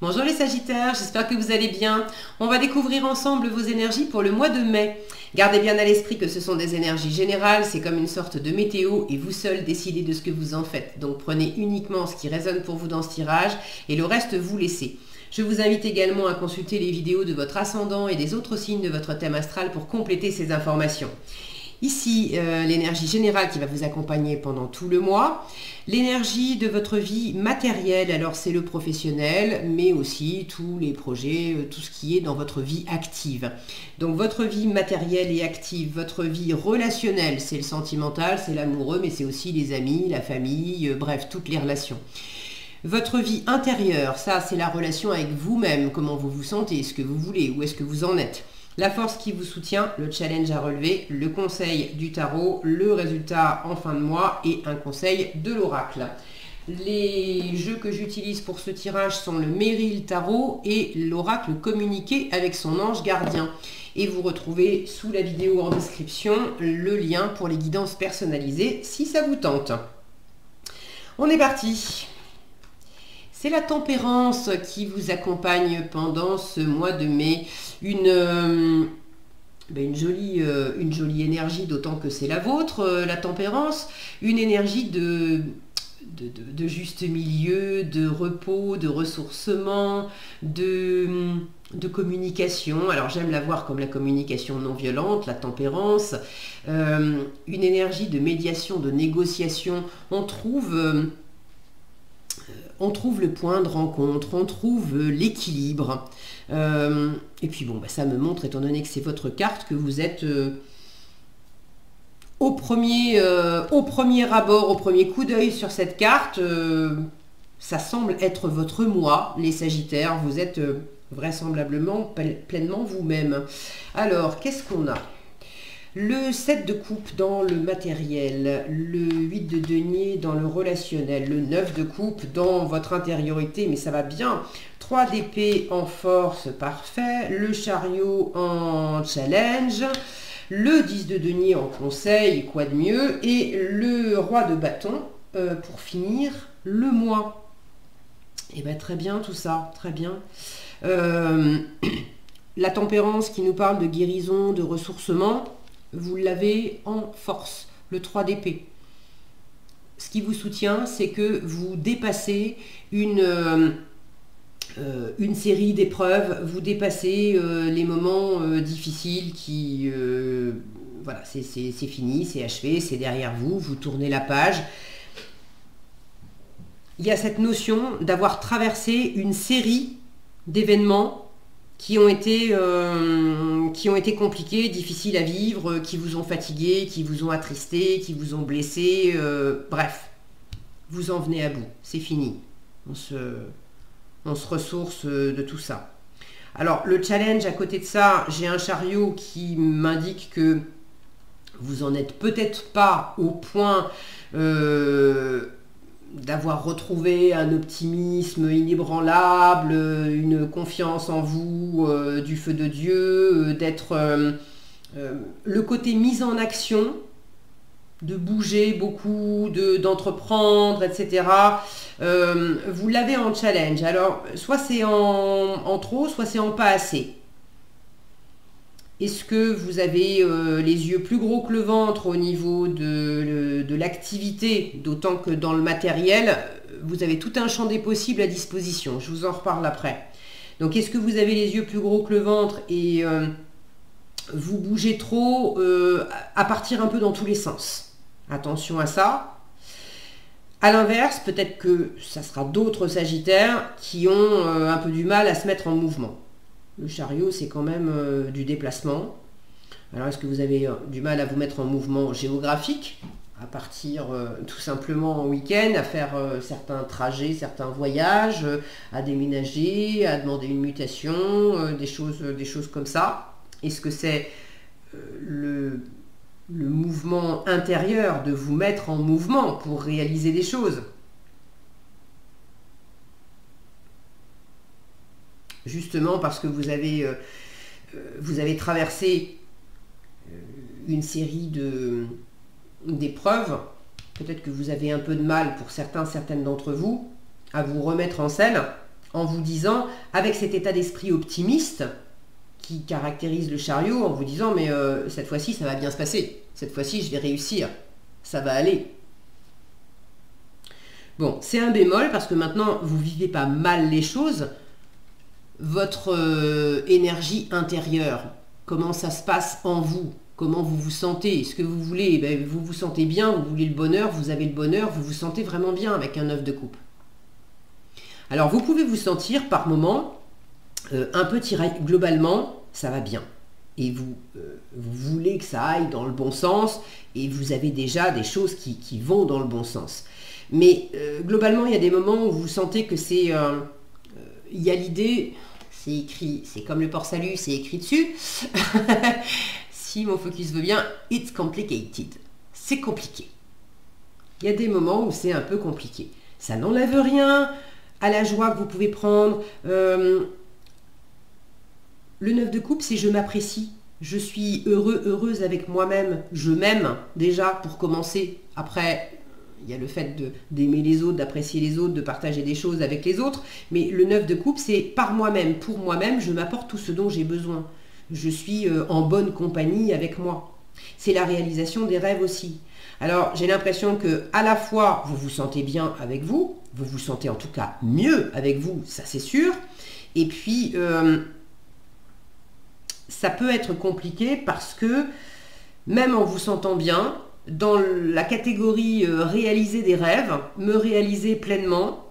Bonjour les Sagittaires, j'espère que vous allez bien. On va découvrir ensemble vos énergies pour le mois de mai. Gardez bien à l'esprit que ce sont des énergies générales, c'est comme une sorte de météo et vous seul décidez de ce que vous en faites. Donc prenez uniquement ce qui résonne pour vous dans ce tirage et le reste vous laissez. Je vous invite également à consulter les vidéos de votre ascendant et des autres signes de votre thème astral pour compléter ces informations. Ici, l'énergie générale qui va vous accompagner pendant tout le mois. L'énergie de votre vie matérielle, alors c'est le professionnel, mais aussi tous les projets, tout ce qui est dans votre vie active. Donc votre vie matérielle et active, votre vie relationnelle, c'est le sentimental, c'est l'amoureux, mais c'est aussi les amis, la famille, bref, toutes les relations. Votre vie intérieure, ça c'est la relation avec vous-même, comment vous vous sentez, ce que vous voulez, où est-ce que vous en êtes. La force qui vous soutient, le challenge à relever, le conseil du tarot, le résultat en fin de mois et un conseil de l'oracle. Les jeux que j'utilise pour ce tirage sont le Méril Tarot et l'oracle communiqué avec son ange gardien. Et vous retrouvez sous la vidéo en description le lien pour les guidances personnalisées si ça vous tente. On est parti. C'est la tempérance qui vous accompagne pendant ce mois de mai. Une jolie énergie, d'autant que c'est la vôtre, la tempérance. Une énergie de juste milieu, de repos, de ressourcement, de communication. Alors j'aime la voir comme la communication non violente, la tempérance. Une énergie de médiation, de négociation. On trouve le point de rencontre, on trouve l'équilibre. Et puis bon, ça me montre, étant donné que c'est votre carte, que vous êtes au premier abord, au premier coup d'œil sur cette carte. Ça semble être votre moi, les Sagittaires. Vous êtes vraisemblablement pleinement vous-même. Alors, qu'est-ce qu'on a ? Le 7 de coupe dans le matériel, le 8 de denier dans le relationnel, le 9 de coupe dans votre intériorité, mais ça va bien. 3 d'épée en force, parfait. Le chariot en challenge. Le 10 de denier en conseil, quoi de mieux. Et le roi de bâton pour finir le mois. Et bien très bien tout ça, très bien. La tempérance qui nous parle de guérison, de ressourcement. Vous l'avez en force, le 3 d'épée. Ce qui vous soutient, c'est que vous dépassez une série d'épreuves, vous dépassez les moments difficiles qui... voilà, c'est fini, c'est achevé, c'est derrière vous, vous tournez la page. Il y a cette notion d'avoir traversé une série d'événements qui ont été compliqués, difficiles à vivre, qui vous ont fatigué, qui vous ont attristé, qui vous ont blessé, bref, vous en venez à bout, c'est fini. On se ressource de tout ça. Alors, le challenge, à côté de ça, j'ai un chariot qui m'indique que vous en êtes peut-être pas au point d'avoir retrouvé un optimisme inébranlable, une confiance en vous, du feu de Dieu, d'être le côté mise en action, de bouger beaucoup, d'entreprendre, etc. Vous l'avez en challenge. Alors, soit c'est en trop, soit c'est en pas assez. Est-ce que vous avez les yeux plus gros que le ventre au niveau de l'activité, d'autant que dans le matériel, vous avez tout un champ des possibles à disposition. Je vous en reparle après. Donc, est-ce que vous avez les yeux plus gros que le ventre et vous bougez trop à partir un peu dans tous les sens? Attention à ça. À l'inverse, peut-être que ça sera d'autres Sagittaires qui ont un peu du mal à se mettre en mouvement. Le chariot, c'est quand même du déplacement. Alors, est-ce que vous avez du mal à vous mettre en mouvement géographique, à partir tout simplement en week-end, à faire certains trajets, certains voyages, à déménager, à demander une mutation, des choses comme ça? Est-ce que c'est le mouvement intérieur de vous mettre en mouvement pour réaliser des choses? Justement parce que vous avez traversé une série d'épreuves, peut-être que vous avez un peu de mal, pour certaines d'entre vous, à vous remettre en selle, en vous disant, avec cet état d'esprit optimiste qui caractérise le chariot, en vous disant, mais cette fois-ci, ça va bien se passer. Cette fois-ci, je vais réussir. Ça va aller. Bon, c'est un bémol parce que maintenant, vous ne vivez pas mal les choses. Votre énergie intérieure, comment ça se passe en vous? Comment vous vous sentez? Ce que vous voulez, ben, vous vous sentez bien, vous voulez le bonheur, vous avez le bonheur, vous vous sentez vraiment bien avec un 9 de coupe. Alors, vous pouvez vous sentir par moments un peu tiraillé. Globalement, ça va bien. Et vous voulez que ça aille dans le bon sens et vous avez déjà des choses qui vont dans le bon sens. Mais globalement, il y a des moments où vous sentez que c'est... il y a l'idée, c'est écrit, c'est comme le port-salut, c'est écrit dessus. Si mon focus veut bien, it's complicated. C'est compliqué. Il y a des moments où c'est un peu compliqué. Ça n'enlève rien à la joie que vous pouvez prendre. Le 9 de coupe, c'est je m'apprécie. Je suis heureux, heureuse avec moi-même. Je m'aime déjà pour commencer. Après, il y a le fait d'aimer les autres, d'apprécier les autres, de partager des choses avec les autres. Mais le 9 de coupe, c'est par moi-même, pour moi-même, je m'apporte tout ce dont j'ai besoin. Je suis en bonne compagnie avec moi. C'est la réalisation des rêves aussi. Alors, j'ai l'impression que à la fois, vous vous sentez bien avec vous, vous vous sentez en tout cas mieux avec vous, ça c'est sûr. Et puis, ça peut être compliqué parce que, même en vous sentant bien, dans la catégorie réaliser des rêves, me réaliser pleinement,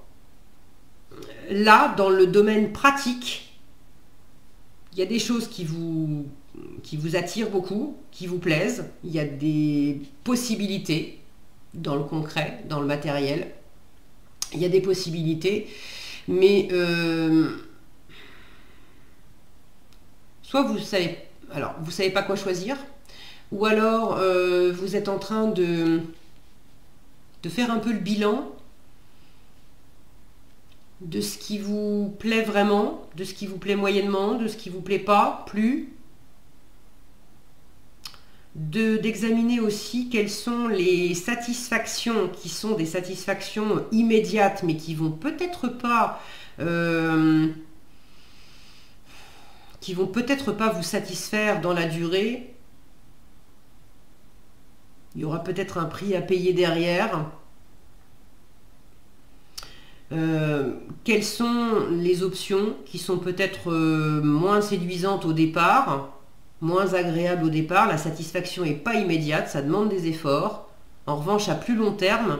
là, dans le domaine pratique, il y a des choses qui vous attirent beaucoup, qui vous plaisent. Il y a des possibilités dans le concret, dans le matériel. Il y a des possibilités, mais soit vous savez pas quoi choisir, ou alors vous êtes en train de faire un peu le bilan de ce qui vous plaît vraiment, de ce qui vous plaît moyennement, de ce qui vous plaît pas, plus. D'examiner aussi quelles sont les satisfactions qui sont des satisfactions immédiates, mais qui vont peut-être pas vous satisfaire dans la durée. Il y aura peut-être un prix à payer derrière. Quelles sont les options qui sont peut-être moins séduisantes au départ, moins agréables au départ? La satisfaction n'est pas immédiate, ça demande des efforts. En revanche, à plus long terme,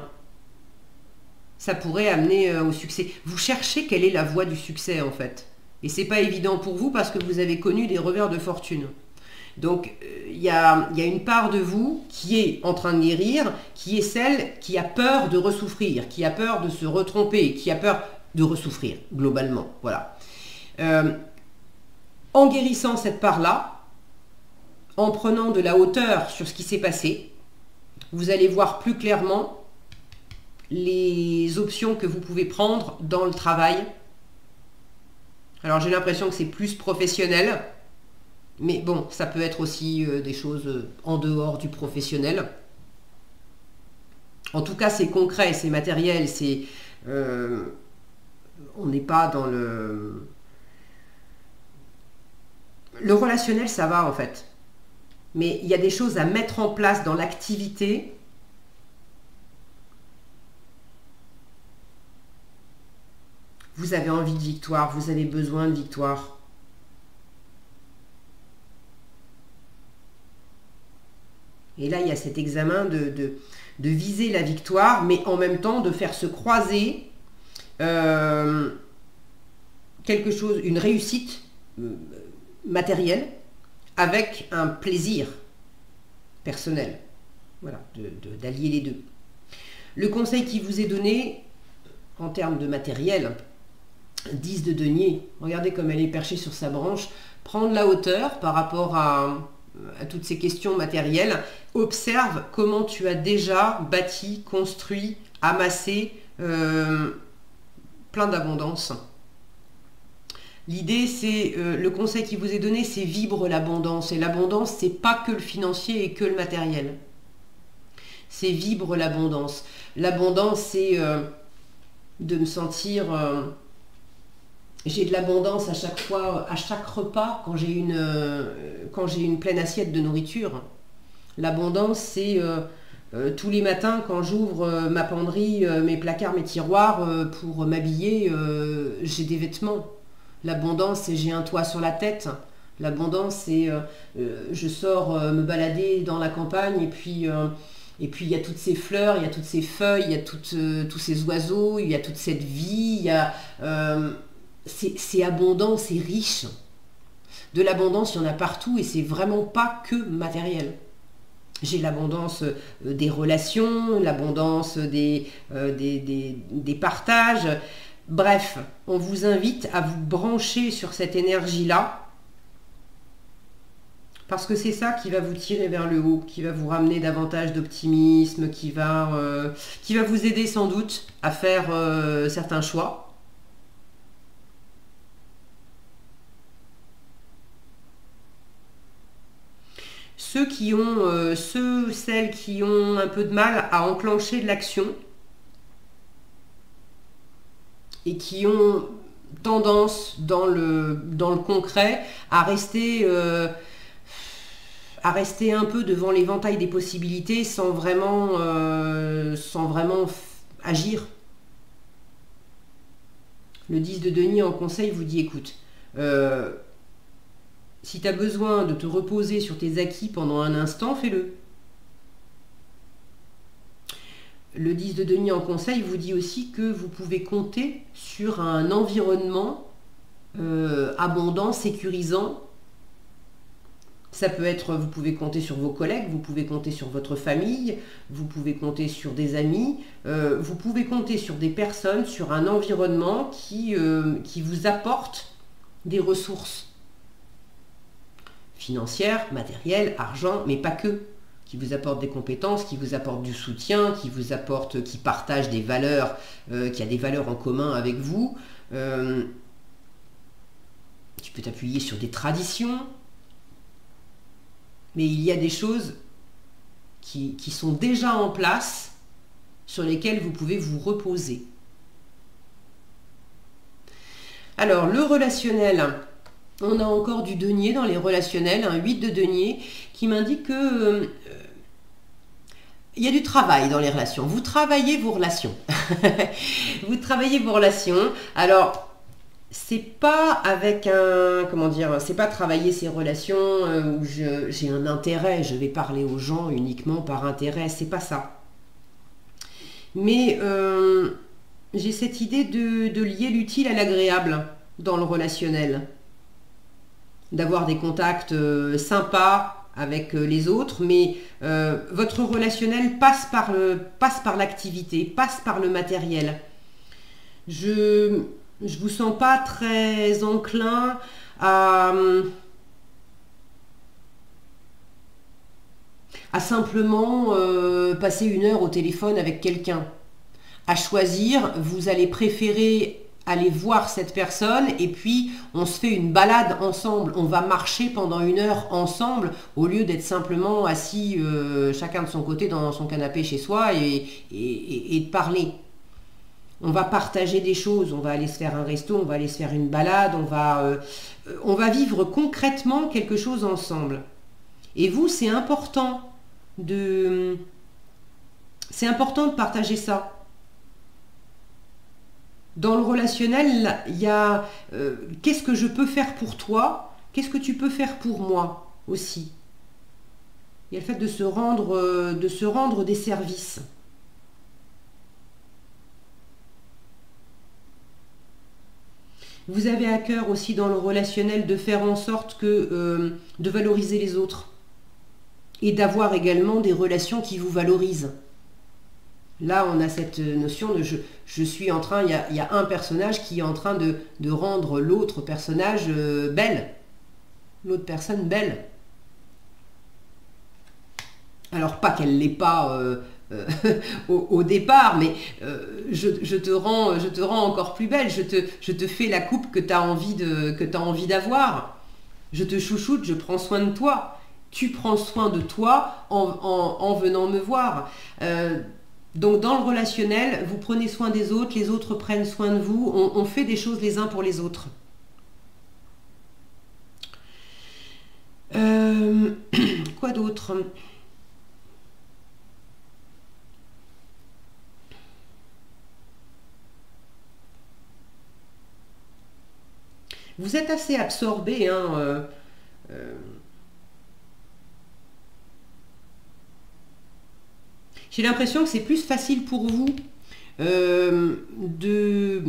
ça pourrait amener au succès. Vous cherchez quelle est la voie du succès en fait. Et c'est pas évident pour vous parce que vous avez connu des revers de fortune. Donc, il y a une part de vous qui est en train de guérir, qui est celle qui a peur de ressouffrir, qui a peur de se retromper, qui a peur de ressouffrir, globalement. Voilà. En guérissant cette part-là, en prenant de la hauteur sur ce qui s'est passé, vous allez voir plus clairement les options que vous pouvez prendre dans le travail. Alors, j'ai l'impression que c'est plus professionnel. Mais bon, ça peut être aussi des choses en dehors du professionnel. En tout cas, c'est concret, c'est matériel, c'est... on n'est pas dans le... Le relationnel, ça va en fait. Mais il y a des choses à mettre en place dans l'activité. Vous avez envie de victoire, vous avez besoin de victoire. Et là, il y a cet examen de viser la victoire, mais en même temps de faire se croiser quelque chose, une réussite matérielle avec un plaisir personnel. Voilà, d'allier les deux. Le conseil qui vous est donné en termes de matériel, 10 de denier, regardez comme elle est perchée sur sa branche, prendre la hauteur par rapport à toutes ces questions matérielles, observe comment tu as déjà bâti, construit, amassé plein d'abondance. L'idée, c'est, le conseil qui vous est donné, c'est vibre l'abondance. Et l'abondance, c'est pas que le financier et que le matériel. C'est vibre l'abondance. L'abondance, c'est de me sentir J'ai de l'abondance à chaque fois, à chaque repas, quand j'ai une pleine assiette de nourriture. L'abondance, c'est tous les matins quand j'ouvre ma penderie, mes placards, mes tiroirs pour m'habiller, j'ai des vêtements. L'abondance, c'est j'ai un toit sur la tête. L'abondance, c'est je sors me balader dans la campagne et puis il y a toutes ces fleurs, il y a toutes ces feuilles, il y a tous ces oiseaux, il y a toute cette vie, c'est abondant, c'est riche. De l'abondance, il y en a partout et c'est vraiment pas que matériel. J'ai l'abondance des relations, l'abondance des partages. Bref, on vous invite à vous brancher sur cette énergie-là parce que c'est ça qui va vous tirer vers le haut, qui va vous ramener davantage d'optimisme, qui va vous aider sans doute à faire certains choix. Celles qui ont un peu de mal à enclencher de l'action et qui ont tendance dans le concret à rester un peu devant l'éventail des possibilités sans vraiment agir. Le 10 de denier en conseil vous dit, écoute, si tu as besoin de te reposer sur tes acquis pendant un instant, fais-le. Le 10 de denier en conseil vous dit aussi que vous pouvez compter sur un environnement abondant, sécurisant. Ça peut être, vous pouvez compter sur vos collègues, vous pouvez compter sur votre famille, vous pouvez compter sur des amis, vous pouvez compter sur des personnes, sur un environnement qui vous apporte des ressources financières, matérielles, argent, mais pas que, qui vous apportent des compétences, qui vous apportent du soutien, qui partagent des valeurs, qui a des valeurs en commun avec vous. Tu peux t'appuyer sur des traditions, mais il y a des choses qui sont déjà en place, sur lesquelles vous pouvez vous reposer. Alors, le relationnel, on a encore du denier dans les relationnels, un 8 de denier, qui m'indique que il y a du travail dans les relations. Vous travaillez vos relations. Vous travaillez vos relations. Alors, c'est pas avec c'est pas travailler ces relations où j'ai un intérêt, je vais parler aux gens uniquement par intérêt, c'est pas ça. Mais j'ai cette idée de lier l'utile à l'agréable dans le relationnel. D'avoir des contacts sympas avec les autres, mais votre relationnel passe par l'activité, passe par le matériel. Je vous sens pas très enclin à simplement passer une heure au téléphone avec quelqu'un. À choisir, vous allez préférer aller voir cette personne et puis on se fait une balade ensemble, on va marcher pendant une heure ensemble au lieu d'être simplement assis chacun de son côté dans son canapé chez soi et de parler. On va partager des choses, on va aller se faire un resto, on va aller se faire une balade, on va vivre concrètement quelque chose ensemble. Et vous, c'est important de partager ça. Dans le relationnel, il y a qu'est-ce que je peux faire pour toi, qu'est-ce que tu peux faire pour moi aussi. Il y a le fait de se rendre des services. Vous avez à cœur aussi dans le relationnel de faire en sorte de valoriser les autres et d'avoir également des relations qui vous valorisent. Là, on a cette notion de je suis en train, il y a un personnage qui est en train de rendre l'autre personnage belle, l'autre personne belle. Alors pas qu'elle l'est pas au départ, mais je te rends encore plus belle, je te fais la coupe que tu as envie d'avoir. Je te chouchoute, je prends soin de toi. Tu prends soin de toi en venant me voir. Donc dans le relationnel, vous prenez soin des autres, les autres prennent soin de vous, on fait des choses les uns pour les autres. Quoi d'autre? Vous êtes assez absorbé, hein, j'ai l'impression que c'est plus facile pour vous de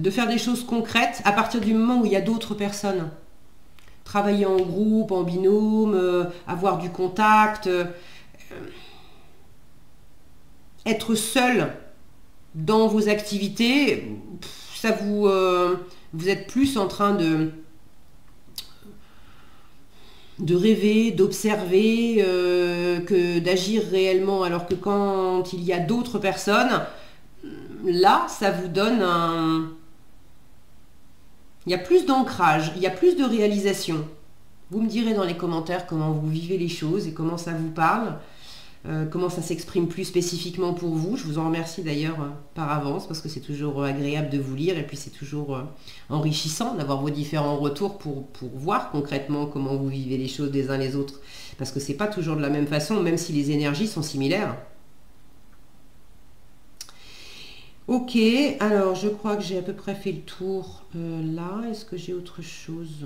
faire des choses concrètes à partir du moment où il y a d'autres personnes. Travailler en groupe, en binôme, avoir du contact, être seul dans vos activités, ça vous êtes plus en train de rêver, d'observer, que d'agir réellement. Alors que quand il y a d'autres personnes, là, ça vous donne un... Il y a plus d'ancrage, il y a plus de réalisation. Vous me direz dans les commentaires comment vous vivez les choses et comment ça vous parle, comment ça s'exprime plus spécifiquement pour vous. Je vous en remercie d'ailleurs par avance parce que c'est toujours agréable de vous lire et puis c'est toujours enrichissant d'avoir vos différents retours pour voir concrètement comment vous vivez les choses les uns les autres. Parce que c'est pas toujours de la même façon, même si les énergies sont similaires. Ok, alors je crois que j'ai à peu près fait le tour là. Est-ce que j'ai autre chose?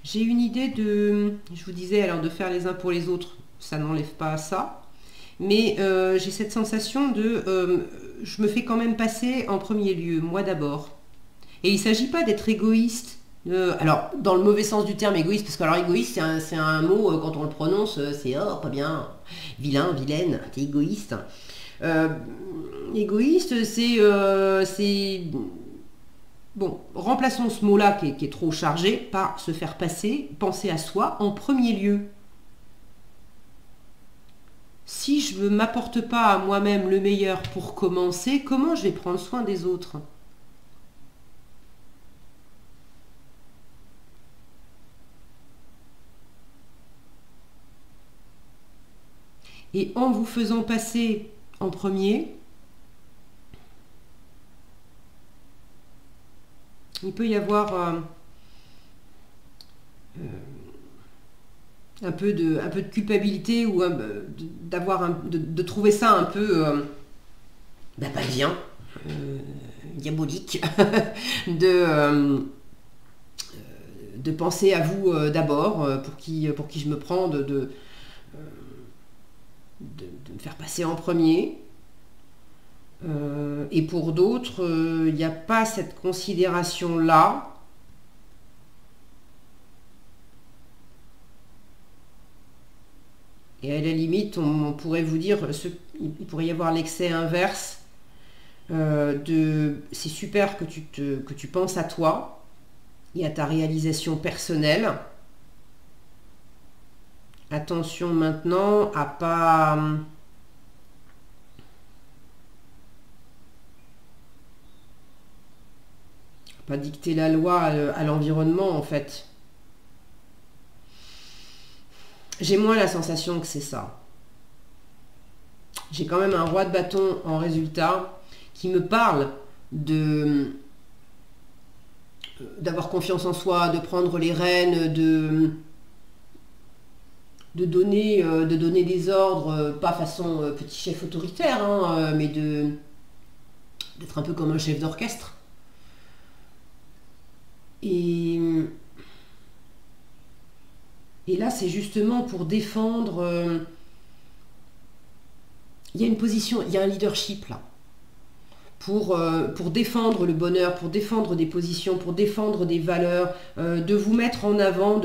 J'ai une idée je vous disais alors de faire les uns pour les autres, ça n'enlève pas à ça. Mais j'ai cette sensation je me fais quand même passer en premier lieu, moi d'abord. Et il ne s'agit pas d'être égoïste. Alors, dans le mauvais sens du terme égoïste, parce que alors égoïste, c'est un mot, quand on le prononce, c'est oh, pas bien, vilain, vilaine, t'es égoïste. Égoïste, c'est... Bon, remplaçons ce mot-là qui est trop chargé par se faire passer, penser à soi en premier lieu. Si je ne m'apporte pas à moi-même le meilleur pour commencer, comment je vais prendre soin des autres? Et en vous faisant passer en premier, il peut y avoir un peu de culpabilité ou de trouver ça un peu pas bien, diabolique, de penser à vous d'abord, pour qui je me prends, de me faire passer en premier. Et pour d'autres, il n'y a pas cette considération-là. Et à la limite, on pourrait vous dire, il pourrait y avoir l'excès inverse c'est super que tu penses à toi et à ta réalisation personnelle. Attention maintenant à pas dicter la loi à l'environnement en fait. J'ai moins la sensation que c'est ça. J'ai quand même un roi de bâton en résultat qui me parle d'avoir confiance en soi, de prendre les rênes, de donner des ordres, pas façon petit chef autoritaire, hein, mais d'être un peu comme un chef d'orchestre. Et là, c'est justement pour défendre... il y a une position, il y a un leadership là. Pour défendre le bonheur, pour défendre des positions, pour défendre des valeurs, de vous mettre en avant,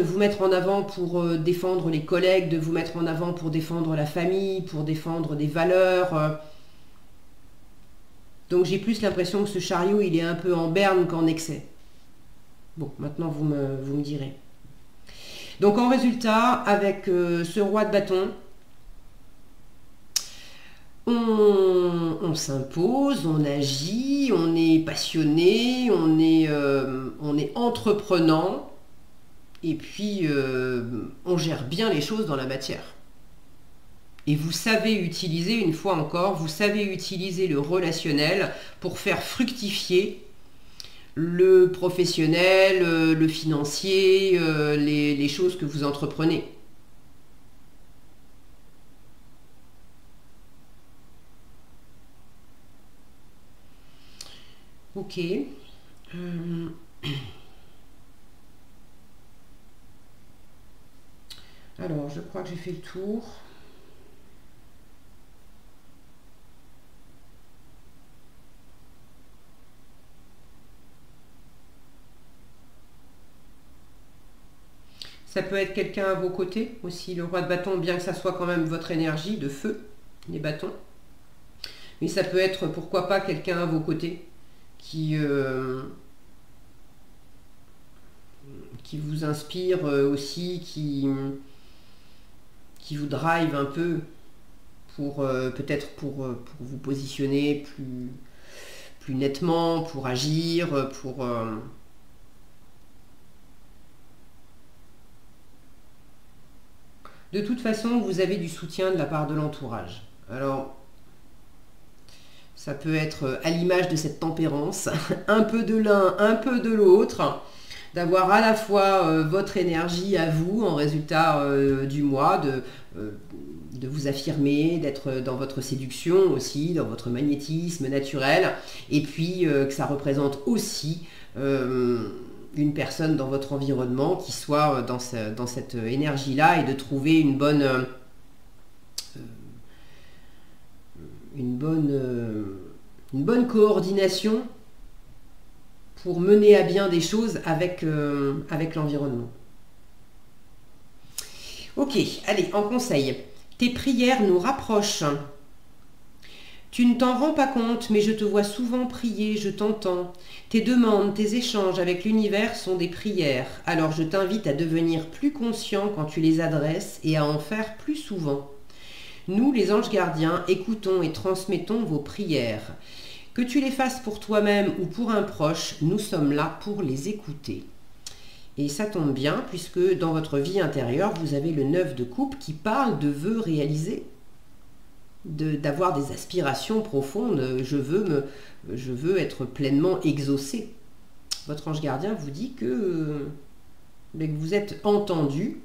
pour défendre les collègues, de vous mettre en avant pour défendre la famille, pour défendre des valeurs. Donc j'ai plus l'impression que ce chariot, il est un peu en berne qu'en excès. Bon, maintenant vous me direz. Donc en résultat, avec ce roi de bâton, on s'impose, on agit, on est passionné, on est entreprenant, et puis on gère bien les choses dans la matière. Et vous savez utiliser, une fois encore, vous savez utiliser le relationnel pour faire fructifier le professionnel, le financier, les choses que vous entreprenez. Ok. Alors, je crois que j'ai fait le tour. Ça peut être quelqu'un à vos côtés aussi, le roi de bâton, bien que ça soit quand même votre énergie de feu, les bâtons. Mais ça peut être, pourquoi pas, quelqu'un à vos côtés qui vous inspire aussi, qui vous drive un peu pour peut-être pour vous positionner plus nettement, pour agir, pour... De toute façon, vous avez du soutien de la part de l'entourage. Alors, ça peut être à l'image de cette tempérance, un peu de l'un, un peu de l'autre, d'avoir à la fois votre énergie à vous en résultat du mois, de vous affirmer, d'être dans votre séduction aussi, dans votre magnétisme naturel, et puis que ça représente aussi une personne dans votre environnement qui soit dans cette énergie-là et de trouver une bonne coordination pour mener à bien des choses avec l'environnement. Ok, allez, en conseil. Tes prières nous rapprochent. Tu ne t'en rends pas compte, mais je te vois souvent prier, je t'entends. Tes demandes, tes échanges avec l'univers sont des prières. Alors je t'invite à devenir plus conscient quand tu les adresses et à en faire plus souvent. Nous, les anges gardiens, écoutons et transmettons vos prières. Que tu les fasses pour toi-même ou pour un proche, nous sommes là pour les écouter. Et ça tombe bien, puisque dans votre vie intérieure, vous avez le 9 de coupe qui parle de vœux réalisés, d'avoir des aspirations profondes. Je veux être pleinement exaucé. Votre ange gardien vous dit que vous êtes entendu.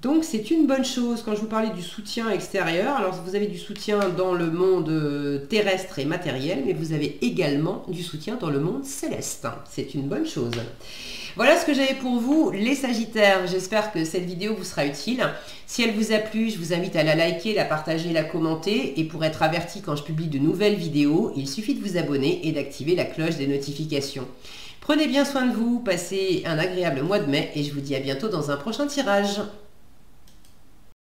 Donc c'est une bonne chose. Quand je vous parlais du soutien extérieur, alors vous avez du soutien dans le monde terrestre et matériel, mais vous avez également du soutien dans le monde céleste. C'est une bonne chose. Voilà ce que j'avais pour vous, les Sagittaires. J'espère que cette vidéo vous sera utile. Si elle vous a plu, je vous invite à la liker, la partager, la commenter. Et pour être averti quand je publie de nouvelles vidéos, il suffit de vous abonner et d'activer la cloche des notifications. Prenez bien soin de vous, passez un agréable mois de mai et je vous dis à bientôt dans un prochain tirage.